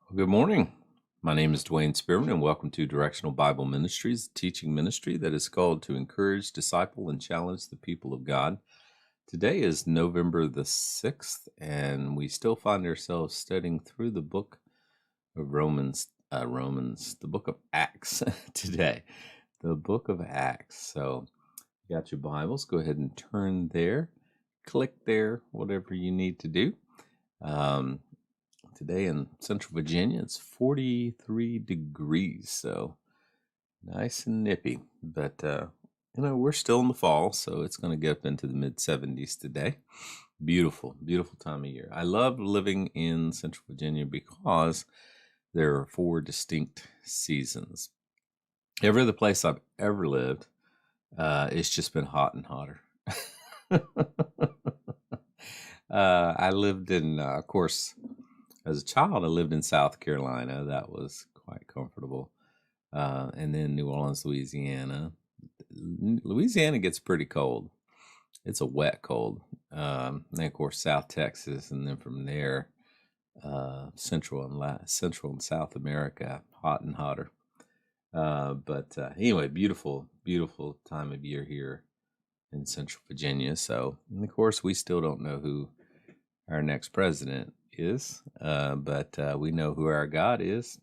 Well, good morning. My name is Dwayne Spearman, and welcome to Directional Bible Ministries, a teaching ministry that is called to encourage, disciple, and challenge the people of God. Today is November the 6th, and we still find ourselves studying through the book of the book of Acts today, the book of Acts. So, you got your Bibles, go ahead and turn there, click there, whatever you need to do. Today in Central Virginia, it's 43 degrees, so nice and nippy. But, we're still in the fall, so it's going to get up into the mid 70s today. Beautiful, beautiful time of year. I love living in Central Virginia because there are 4 distinct seasons. Every other place I've ever lived, it's just been hot and hotter. I lived in, of course, as a child, I lived in South Carolina. That was quite comfortable. And then New Orleans, Louisiana. Louisiana gets pretty cold. It's a wet cold. Then, of course, South Texas. And then from there, Central and South America, hot and hotter. But anyway, beautiful, beautiful time of year here in Central Virginia. So, and of course, we still don't know who our next president is, but we know who our God is,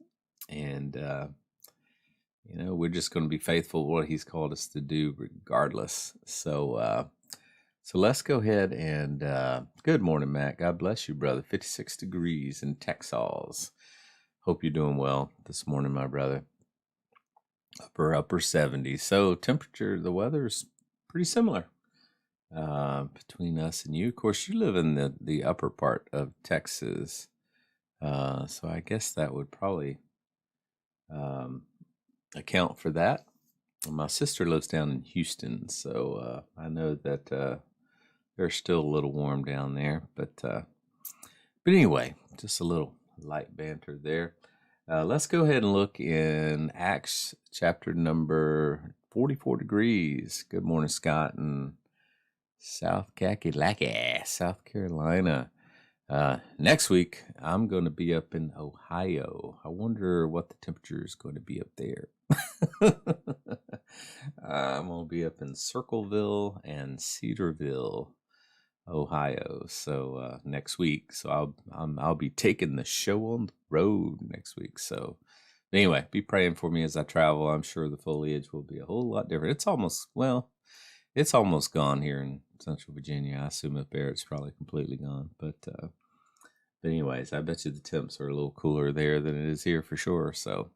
and we're just going to be faithful to what He's called us to do, regardless. So let's go ahead and good morning, Matt. God bless you, brother. 56 degrees in Texas. Hope you're doing well this morning, my brother. Upper 70s. So temperature, the weather is pretty similar between us and you. Of course, you live in the upper part of Texas, so I guess that would probably account for that. My sister lives down in Houston, so I know that they're still a little warm down there. But anyway, just a little light banter there. Let's go ahead and look in Acts chapter number 44 degrees. Good morning, Scott, and South Kakalaki, South Carolina. Next week, I'm going to be up in Ohio. I wonder what the temperature is going to be up there. I'm going to be up in Circleville and Cedarville, Ohio. So next week, so I'll be taking the show on the road next week. So anyway, be praying for me as I travel. I'm sure the foliage will be a whole lot different. It's almost gone here in Central Virginia. I assume up there it's probably completely gone. But anyways, I bet you the temps are a little cooler there than it is here for sure. So,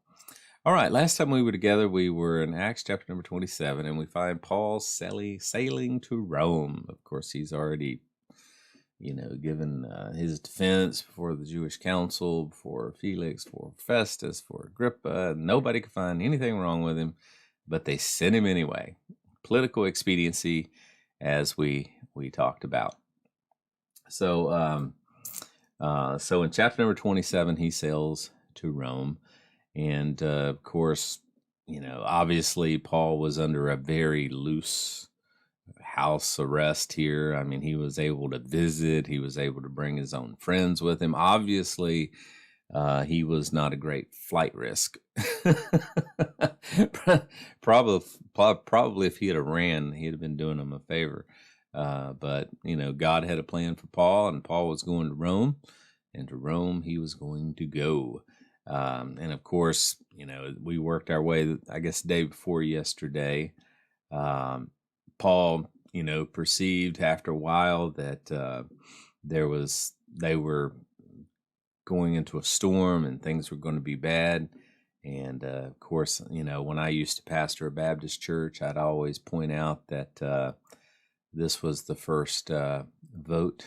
all right, last time we were together, we were in Acts chapter number 27, and we find Paul sailing to Rome. Of course, he's already, given his defense before the Jewish council, before Felix, for Festus, for Agrippa. Nobody could find anything wrong with him, but they sent him anyway. Political expediency, as we talked about. So so in chapter number 27, he sails to Rome, and of course, obviously Paul was under a very loose house arrest here. I mean, he was able to visit, he was able to bring his own friends with him. Obviously, he was not a great flight risk. Probably if he had ran, he'd have been doing him a favor. But God had a plan for Paul, and Paul was going to Rome, and to Rome he was going to go. And of course, we worked our way, I guess, the day before yesterday. Paul, perceived after a while that they were going into a storm and things were going to be bad. And of course, when I used to pastor a Baptist church, I'd always point out that this was the first vote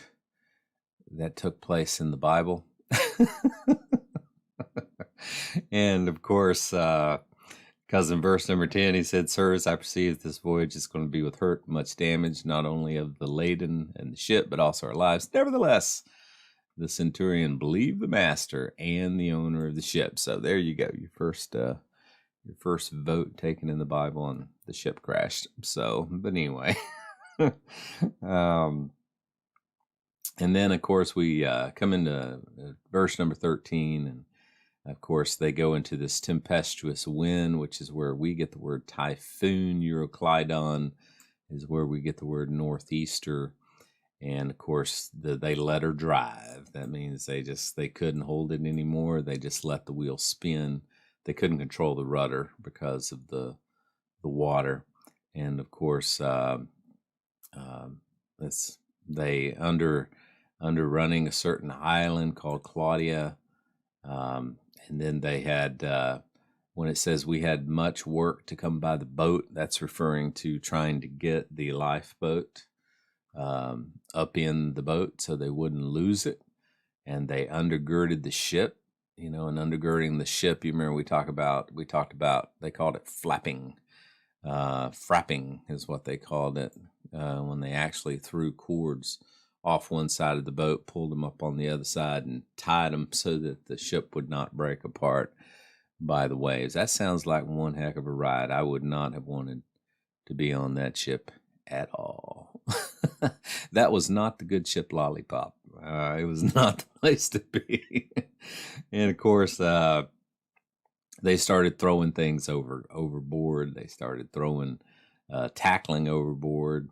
that took place in the Bible. And of course, because in verse number 10, he said, "Sirs, I perceive this voyage is going to be with hurt, much damage, not only of the laden and the ship, but also our lives. Nevertheless, the centurion believed the master and the owner of the ship." So there you go, your first vote taken in the Bible, and the ship crashed. So, but anyway, and then of course we come into verse number 13, and Of course, they go into this tempestuous wind, which is where we get the word typhoon. Euroclydon is where we get the word northeaster. And of course, they let her drive. That means they couldn't hold it anymore. They just let the wheel spin. They couldn't control the rudder because of the water. And of course, they under running a certain island called Claudia. And then they had, when it says we had much work to come by the boat, that's referring to trying to get the lifeboat up in the boat so they wouldn't lose it. And they undergirded the ship, and undergirding the ship, you remember we talked about, they called it flapping. Frapping is what they called it, when they actually threw cords off one side of the boat, pulled them up on the other side, and tied them so that the ship would not break apart by the waves. That sounds like one heck of a ride. I would not have wanted to be on that ship at all. That was not the good ship Lollipop. It was not the place to be. And of course, they started throwing things overboard. They started throwing, tackling overboard.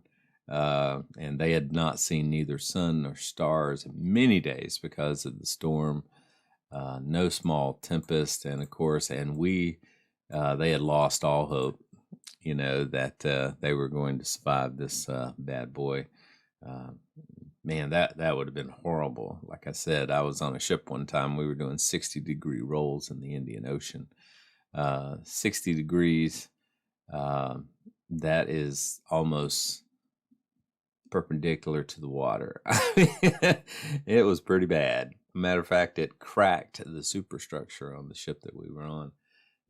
And they had not seen neither sun nor stars in many days because of the storm. No small tempest. And of course, they had lost all hope, that they were going to survive this bad boy. Man, that would have been horrible. Like I said, I was on a ship one time. We were doing 60-degree rolls in the Indian Ocean. 60 degrees, that is almost perpendicular to the water. It was pretty bad. Matter of fact, it cracked the superstructure on the ship that we were on.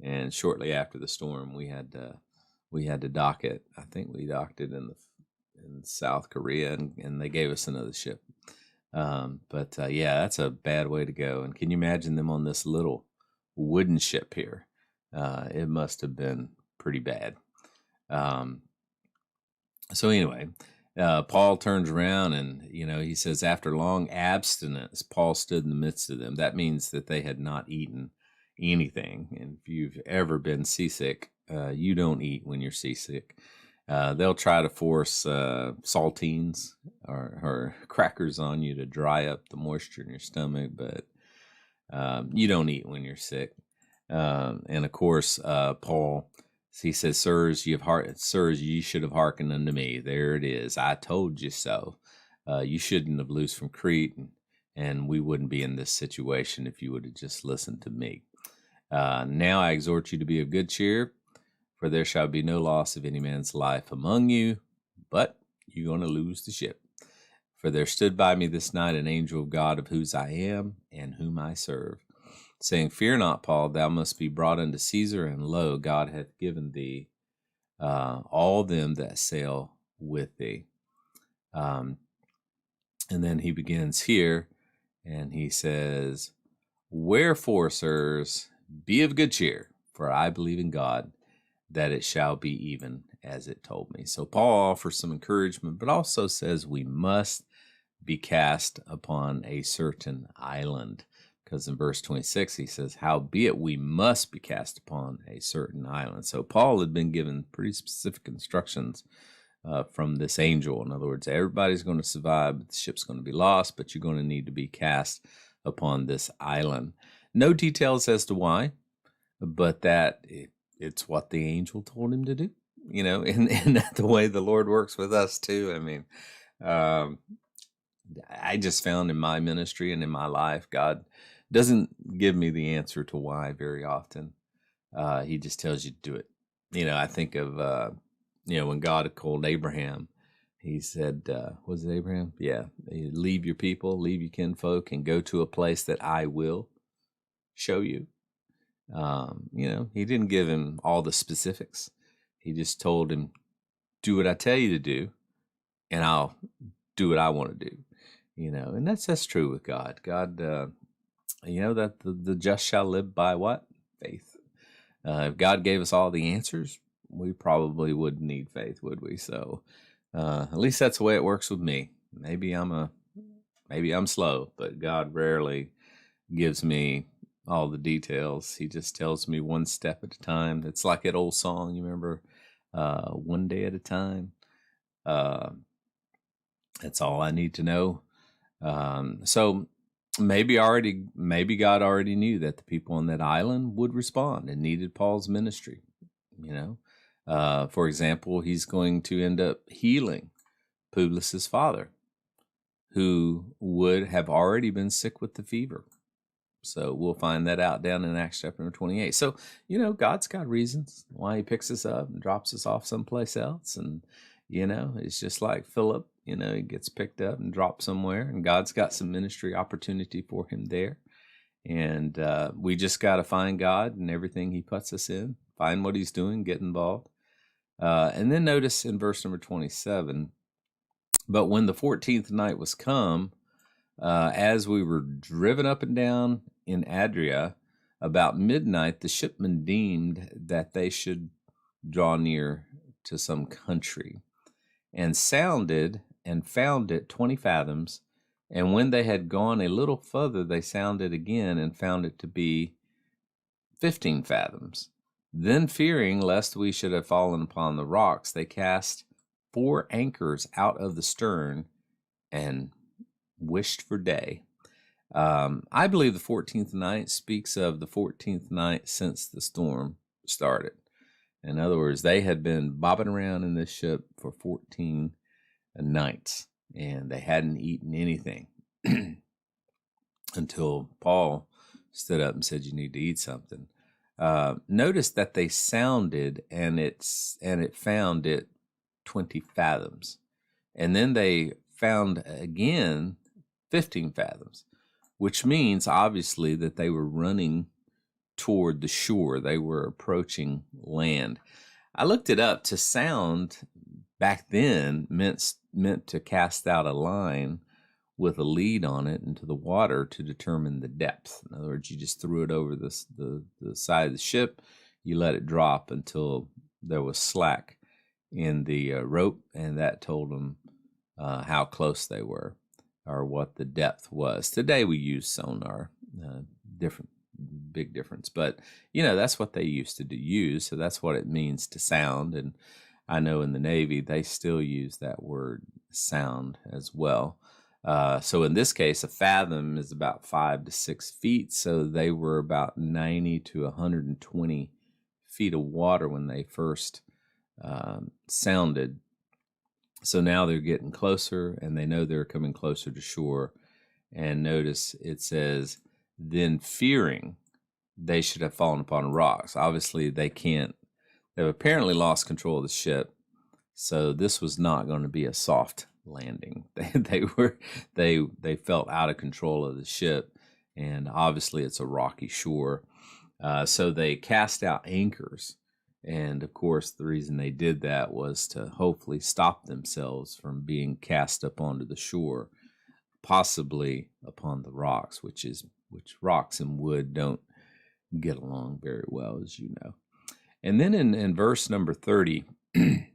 And shortly after the storm, we had to dock it. I think we docked it in South Korea, and they gave us another ship. But yeah, that's a bad way to go. And can you imagine them on this little wooden ship here? It must have been pretty bad. So anyway, Paul turns around and, he says, after long abstinence, Paul stood in the midst of them. That means that they had not eaten anything. And if you've ever been seasick, you don't eat when you're seasick. They'll try to force saltines or crackers on you to dry up the moisture in your stomach, but you don't eat when you're sick. And of course, Paul, he says, sirs, ye should have hearkened unto me. There it is. I told you so. You shouldn't have loosed from Crete, and we wouldn't be in this situation if you would have just listened to me. Now I exhort you to be of good cheer, for there shall be no loss of any man's life among you, but you're going to lose the ship. For there stood by me this night an angel of God, of whose I am and whom I serve, saying, fear not, Paul, thou must be brought unto Caesar, and lo, God hath given thee all them that sail with thee. And then he begins here, and he says, wherefore, sirs, be of good cheer, for I believe in God, that it shall be even as it told me. So Paul offers some encouragement, but also says we must be cast upon a certain island. Because in verse 26, he says, howbeit we must be cast upon a certain island. So Paul had been given pretty specific instructions from this angel. In other words, everybody's going to survive, but the ship's going to be lost, but you're going to need to be cast upon this island. No details as to why, but it's what the angel told him to do, and that's the way the Lord works with us too. I mean, I just found in my ministry and in my life, God doesn't give me the answer to why very often. He just tells you to do it. I think of, when God called Abraham, he said, was it Abraham? Yeah. Leave your people, leave your kinfolk, and go to a place that I will show you. He didn't give him all the specifics. He just told him, do what I tell you to do, and I'll do what I want to do. And that's true with God. God, that the just shall live by what? Faith. If God gave us all the answers, we probably wouldn't need faith, would we? So, at least that's the way it works with me. Maybe I'm slow, but God rarely gives me all the details. He just tells me one step at a time. It's like that old song, you remember, one day at a time. That's all I need to know. So maybe God already knew that the people on that island would respond and needed Paul's ministry. For example, he's going to end up healing Publius's father, who would have already been sick with the fever. So we'll find that out down in Acts chapter 28. So, God's got reasons why he picks us up and drops us off someplace else. And, it's just like Philip, he gets picked up and dropped somewhere, and God's got some ministry opportunity for him there. And we just got to find God in everything he puts us in, find what he's doing, get involved. And then notice in verse number 27, but when the 14th night was come, as we were driven up and down in Adria, about midnight, the shipmen deemed that they should draw near to some country, and sounded and found it 20 fathoms. And when they had gone a little further, they sounded again and found it to be 15 fathoms. Then, fearing lest we should have fallen upon the rocks, they cast 4 anchors out of the stern and wished for day. I believe the 14th night speaks of the 14th night since the storm started. In other words, they had been bobbing around in this ship for 14 nights, and they hadn't eaten anything until Paul stood up and said, "You need to eat something." Notice that they sounded, and it found it 20 fathoms, and then they found again 15 fathoms, which means obviously that they were running toward the shore. They were approaching land. I looked it up. To sound back then meant to cast out a line with a lead on it into the water to determine the depth. In other words, you just threw it over the side of the ship. You let it drop until there was slack in the rope, and that told them how close they were or what the depth was. Today we use sonar, big difference, but that's what they used to use. So that's what it means to sound. And I know in the Navy they still use that word sound as well. So in this case, a fathom is about 5 to 6 feet. So they were about 90 to 120 feet of water when they first sounded. So now they're getting closer, and they know they're coming closer to shore. And notice it says, then fearing they should have fallen upon rocks. Obviously, they've apparently lost control of the ship. So this was not going to be a soft landing. They felt out of control of the ship, and obviously it's a rocky shore. So they cast out anchors. And of course, the reason they did that was to hopefully stop themselves from being cast up onto the shore, possibly upon the rocks, which rocks and wood don't get along very well, as you know. And then in verse number 30, and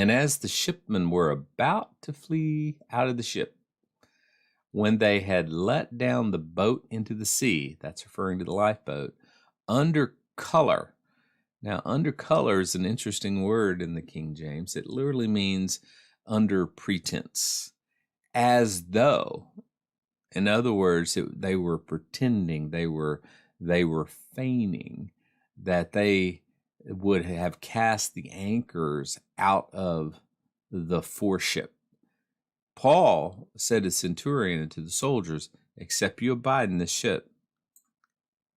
as the shipmen were about to flee out of the ship, when they had let down the boat into the sea, that's referring to the lifeboat, under color. Now, under color is an interesting word in the King James. It literally means under pretense, as though. In other words, they were pretending, they were feigning that they would have cast the anchors out of the foreship. Paul said to the centurion and to the soldiers, "Except you abide in this ship,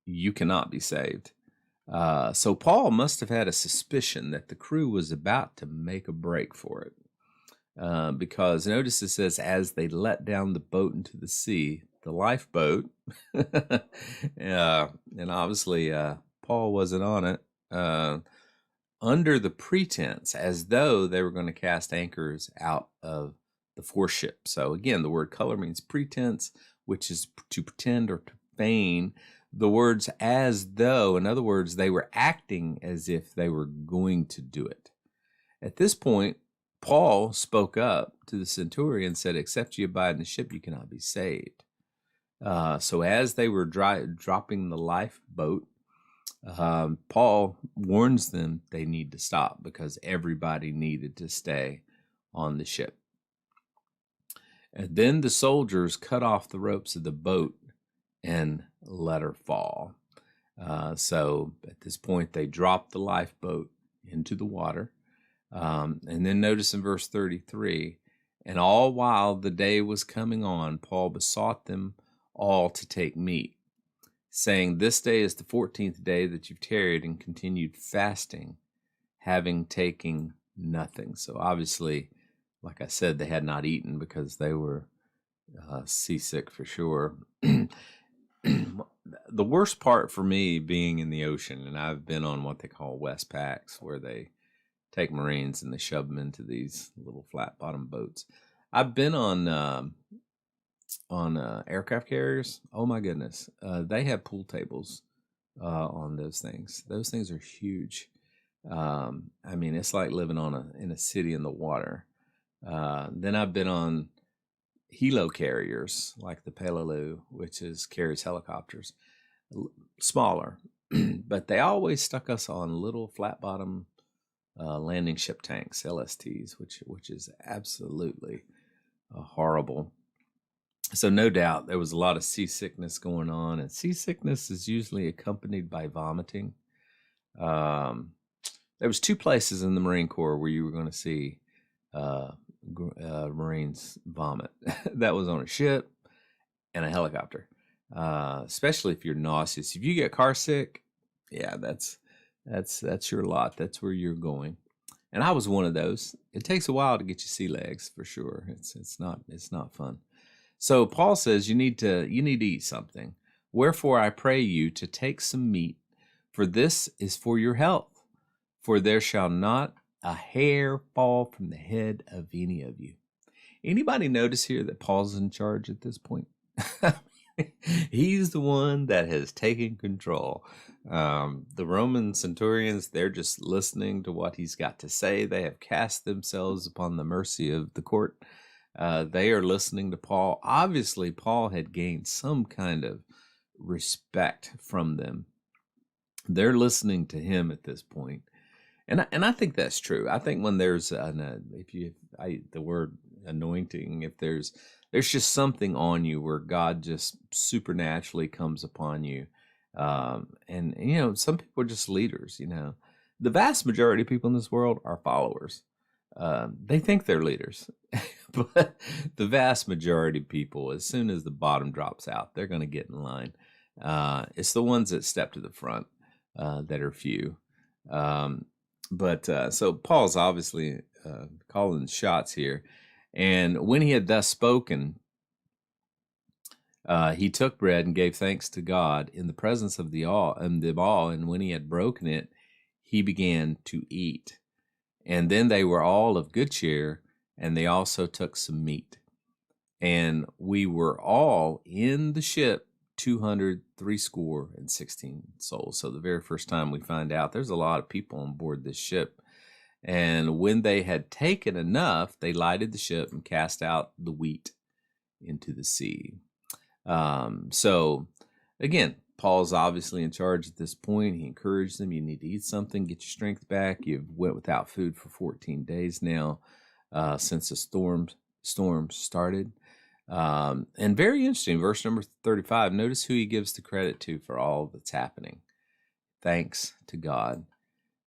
you cannot be saved." So Paul must have had a suspicion that the crew was about to make a break for it. Because notice it says, as they let down the boat into the sea, the lifeboat, and obviously Paul wasn't on it, under the pretense, as though they were going to cast anchors out of the foreship. So again, the word color means pretense, which is to pretend or to feign. The words as though, in other words, they were acting as if they were going to do it. At this point, Paul spoke up to the centurion and said, "Except you abide in the ship, you cannot be saved." So as they were dropping the lifeboat, Paul warns them they need to stop because everybody needed to stay on the ship. And then the soldiers cut off the ropes of the boat and let her fall. So at this point, they dropped the lifeboat into the water. And then notice in verse 33, and all while the day was coming on, Paul besought them all to take meat, saying, this day is the 14th day that you've tarried and continued fasting, having taken nothing. So obviously, like I said, they had not eaten because they were seasick for sure. The worst part for me being in the ocean, and I've been on what they call Westpacks, where they take Marines and they shove them into these little flat bottom boats. I've been on aircraft carriers. Oh my goodness. They have pool tables on those things. Those things are huge. I mean, it's like living in a city in the water. Then I've been on helo carriers like the Peleliu, which carries helicopters, smaller, but they always stuck us on little flat bottom landing ship tanks, LSTs, which is absolutely horrible. So no doubt there was a lot of seasickness going on, and seasickness is usually accompanied by vomiting. There was 2 places in the Marine Corps where you were going to see Marines vomit. That was on a ship and a helicopter. Especially if you're nauseous. If you get car sick, yeah, that's your lot. That's where you're going. And I was one of those. It takes a while to get your sea legs for sure. It's not fun. So Paul says you need to eat something. Wherefore I pray you to take some meat, for this is for your health. For there shall not a hair fall from the head of any of you. Anybody notice here that Paul's in charge at this point? He's the one that has taken control. The Roman centurions, they're just listening to what he's got to say. They have cast themselves upon the mercy of the court. They are listening to Paul. Obviously, Paul had gained some kind of respect from them. They're listening to him at this point. And I think that's true. I think when there's the word anointing, if there's just something on you where God just supernaturally comes upon you, and some people are just leaders. The vast majority of people in this world are followers. They think they're leaders, but the vast majority of people, as soon as the bottom drops out, they're going to get in line. It's the ones that step to the front that are few. So Paul's obviously calling shots here. And when he had thus spoken, he took bread and gave thanks to God in the presence of them all. And when he had broken it, he began to eat. And then they were all of good cheer, and they also took some meat. And we were all in the ship 260 souls. So the very first time we find out there's a lot of people on board this ship. And when they had taken enough, they lighted the ship and cast out the wheat into the sea. So again, Paul's obviously in charge at this point. He encouraged them, you need to eat something, get your strength back. You've went without food for 14 days now since the storm started. And very interesting, verse number 35, notice who he gives the credit to for all that's happening. Thanks to God.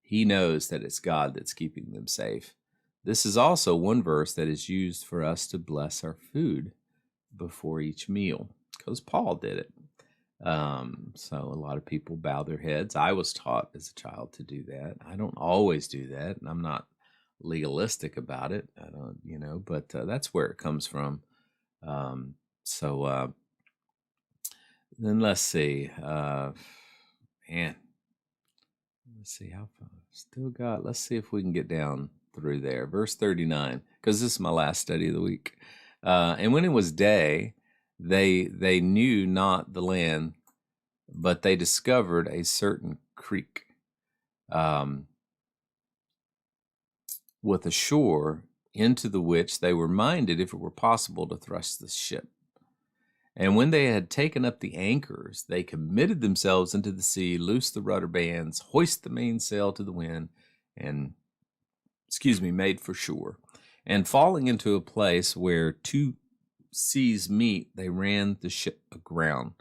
He knows that it's God that's keeping them safe. This is also one verse that is used for us to bless our food before each meal, because Paul did it. So a lot of people bow their heads. I was taught as a child to do that. I don't always do that, and I'm not legalistic about it. I don't, but that's where it comes from. Then let's see. Let's see how far. Let's see if we can get down through there. Verse 39, because this is my last study of the week. And when it was day, they knew not the land, but they discovered a certain creek with a shore, into the which they were minded, if it were possible, to thrust the ship. And when they had taken up the anchors, they committed themselves into the sea, loosed the rudder bands, hoisted the mainsail to the wind, and, made for shore. And falling into a place where two seas meet, they ran the ship aground.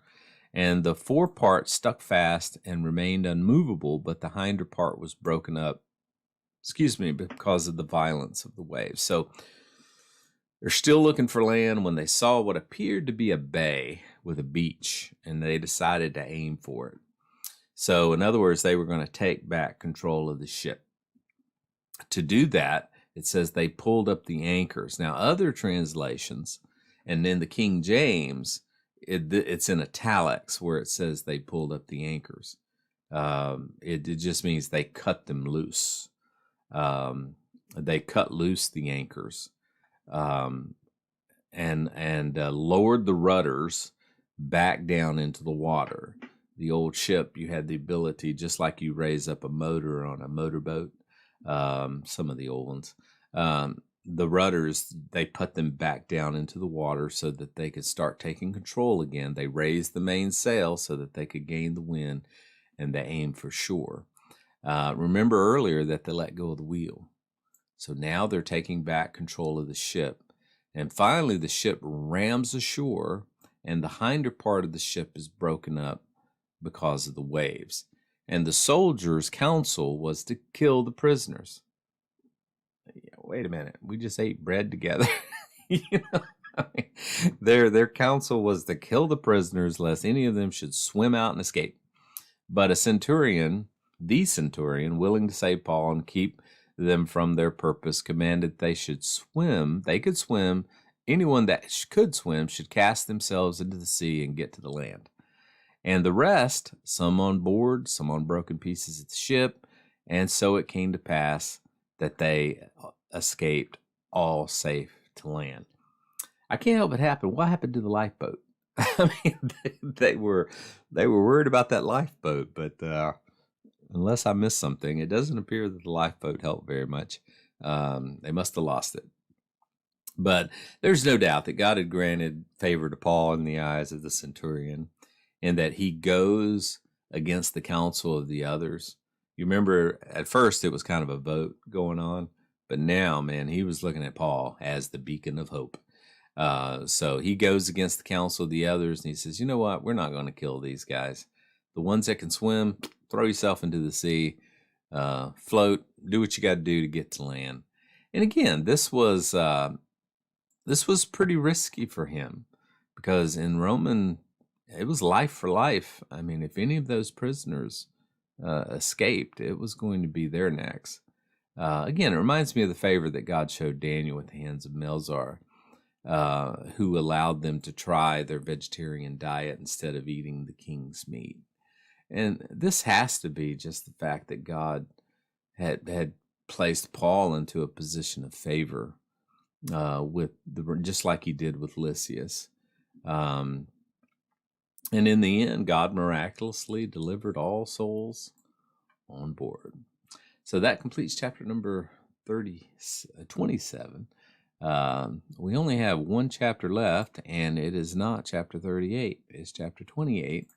And the forepart stuck fast and remained unmovable, but the hinder part was broken up, because of the violence of the waves. So they're still looking for land when they saw what appeared to be a bay with a beach, and they decided to aim for it. So, in other words, they were going to take back control of the ship. To do that, it says they pulled up the anchors. Now, other translations, and in the King James, it's in italics where it says they pulled up the anchors. It just means they cut them loose. They cut loose the anchors. And lowered the rudders back down into the water. The old ship, you had the ability, just like you raise up a motor on a motorboat, some of the old ones, the rudders, they put them back down into the water so that they could start taking control again. They raised the mainsail so that they could gain the wind, and they aimed for shore. Remember earlier that they let go of the wheel. So now they're taking back control of the ship. And finally, the ship rams ashore, and the hinder part of the ship is broken up because of the waves. And the soldiers' counsel was to kill the prisoners. Wait a minute, we just ate bread together. Their counsel was to kill the prisoners, lest any of them should swim out and escape. But the centurion, willing to save Paul and keep them from their purpose, commanded they could swim. Anyone that could swim should cast themselves into the sea and get to the land. And the rest, some on board, some on broken pieces of the ship. And so it came to pass that they escaped all safe to land. I can't help but happen. What happened to the lifeboat? I mean, they were worried about that lifeboat, but unless I missed something, it doesn't appear that the lifeboat helped very much. They must have lost it. But there's no doubt that God had granted favor to Paul in the eyes of the centurion, and that he goes against the counsel of the others. You remember at first it was kind of a vote going on, but now, man, he was looking at Paul as the beacon of hope. So he goes against the counsel of the others, and he says, you know what? We're not going to kill these guys. The ones that can swim, throw yourself into the sea, float, do what you got to do to get to land. And again, this was pretty risky for him, because in Roman, it was life for life. I mean, if any of those prisoners escaped, it was going to be their necks. Again, it reminds me of the favor that God showed Daniel at the hands of Melzar, who allowed them to try their vegetarian diet instead of eating the king's meat. And this has to be just the fact that God had placed Paul into a position of favor, just like he did with Lysias. And in the end, God miraculously delivered all souls on board. So that completes chapter number 27. We only have one chapter left, and it is not chapter 38. It's chapter 28.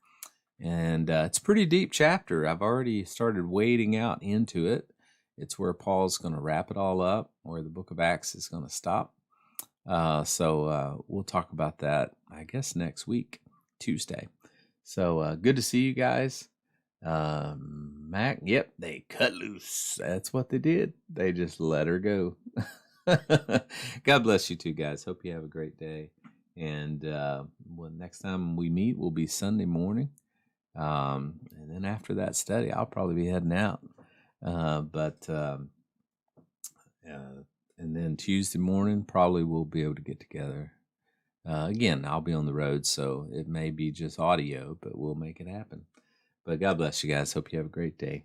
And it's a pretty deep chapter. I've already started wading out into it. It's where Paul's going to wrap it all up, where the book of Acts is going to stop. So we'll talk about that, I guess, next week, Tuesday. So good to see you guys. Mac, yep, they cut loose. That's what they did. They just let her go. God bless you too, guys. Hope you have a great day. And next time we meet will be Sunday morning. And then after that study, I'll probably be heading out. And then Tuesday morning, probably we'll be able to get together. Again, I'll be on the road, so it may be just audio, but we'll make it happen. But God bless you guys. Hope you have a great day.